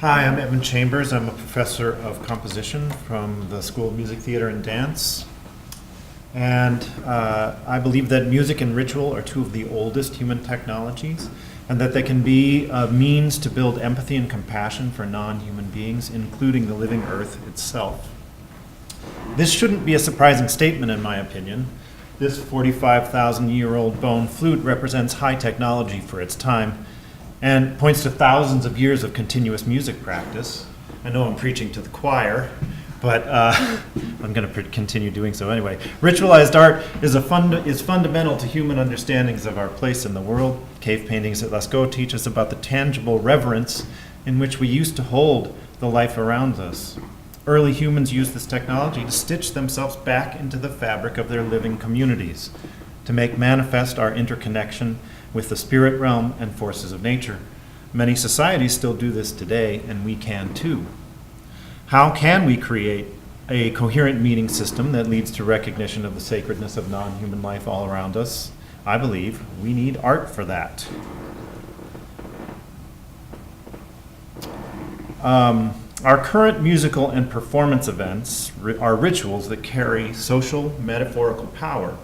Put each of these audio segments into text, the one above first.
Hi, I'm Edmund Chambers. I'm a professor of composition from the School of Music, Theater, and Dance. And I believe that music and ritual are two of the oldest human technologies, and that they can be a means to build empathy and compassion for non-human beings, including the living earth itself. This shouldn't be a surprising statement, in my opinion. This 45,000-year-old bone flute represents high technology for its time and points to thousands of years of continuous music practice. I know I'm preaching to the choir, but I'm going to continue doing so anyway. Ritualized art is fundamental to human understandings of our place in the world. Cave paintings at Lascaux teach us about the tangible reverence in which we used to hold the life around us. Early humans used this technology to stitch themselves back into the fabric of their living communities, to make manifest our interconnection with the spirit realm and forces of nature. Many societies still do this today, and we can too. How can we create a coherent meaning system that leads to recognition of the sacredness of non-human life all around us? I believe we need art for that. Our current musical and performance events are rituals that carry social, metaphorical power.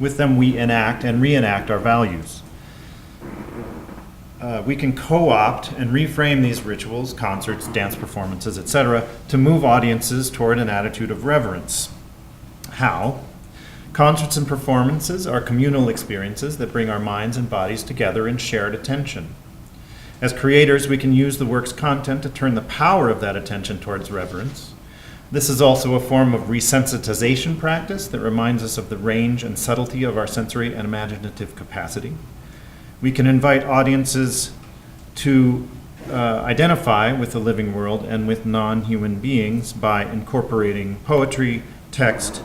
With them, we enact and reenact our values. We can co-opt and reframe these rituals, concerts, dance performances, etc., to move audiences toward an attitude of reverence. How? Concerts and performances are communal experiences that bring our minds and bodies together in shared attention. As creators, we can use the work's content to turn the power of that attention towards reverence. This is also a form of resensitization practice that reminds us of the range and subtlety of our sensory and imaginative capacity. We can invite audiences to identify with the living world and with non-human beings by incorporating poetry, text,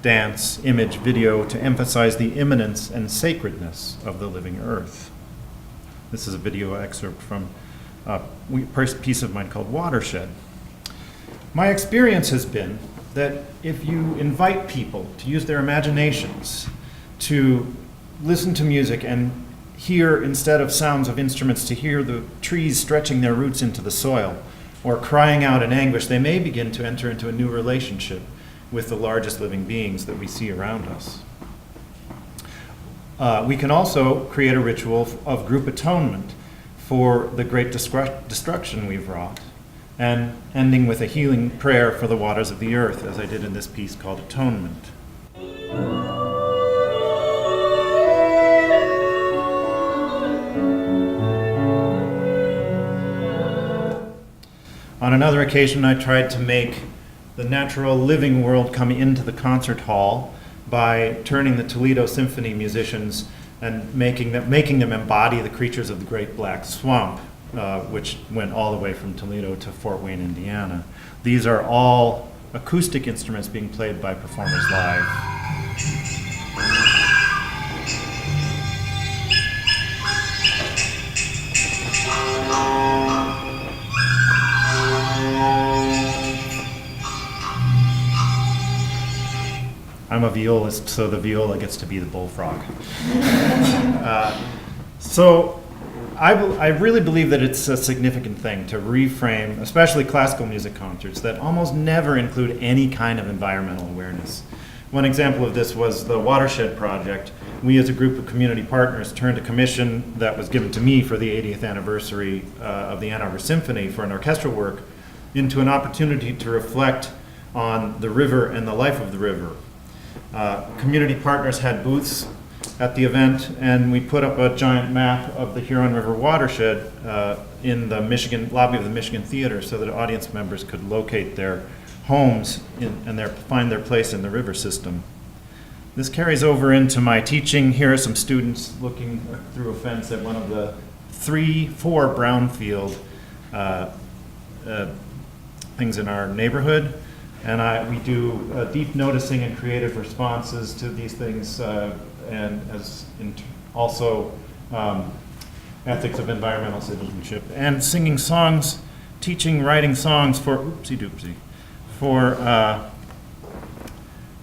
dance, image, video to emphasize the immanence and sacredness of the living earth. This is a video excerpt from a piece of mine called Watershed. My experience has been that if you invite people to use their imaginations, to listen to music and hear, instead of sounds of instruments, to hear the trees stretching their roots into the soil or crying out in anguish, they may begin to enter into a new relationship with the largest living beings that we see around us. We can also create a ritual of group atonement for the great destruction we've wrought, and ending with a healing prayer for the waters of the earth, as I did in this piece called Atonement. On another occasion, I tried to make the natural living world come into the concert hall by turning the Toledo Symphony musicians and making them embody the creatures of the Great Black Swamp, which went all the way from Toledo to Fort Wayne, Indiana. These are all acoustic instruments being played by performers live. I'm a violist, so the viola gets to be the bullfrog. So I really believe that it's a significant thing to reframe, especially classical music concerts, that almost never include any kind of environmental awareness. One example of this was the Watershed project. We, as a group of community partners, turned a commission that was given to me for the 80th anniversary of the Ann Arbor Symphony for an orchestral work into an opportunity to reflect on the river and the life of the river. Community partners had booths at the event, and we put up a giant map of the Huron River watershed in the lobby of the Michigan Theater so that audience members could locate their homes and find their place in the river system. This carries over into my teaching. Here are some students looking through a fence at one of the 4 brownfield things in our neighborhood. And we do deep noticing and creative responses to these things, and also ethics of environmental citizenship, and singing songs, teaching, writing songs for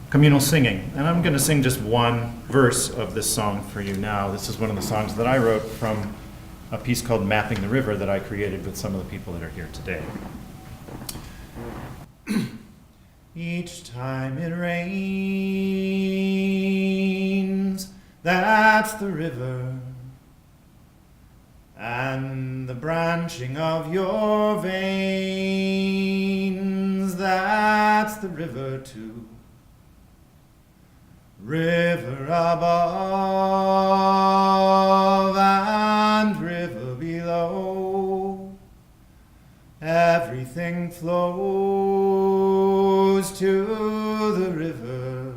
communal singing. And I'm going to sing just one verse of this song for you now. This is one of the songs that I wrote from a piece called Mapping the River that I created with some of the people that are here today. Each time it rains, that's the river, and the branching of your veins, that's the river too. River above and river below, everything flows to the river.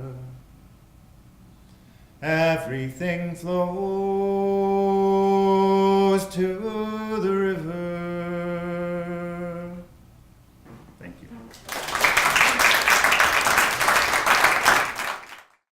Everything flows to the river.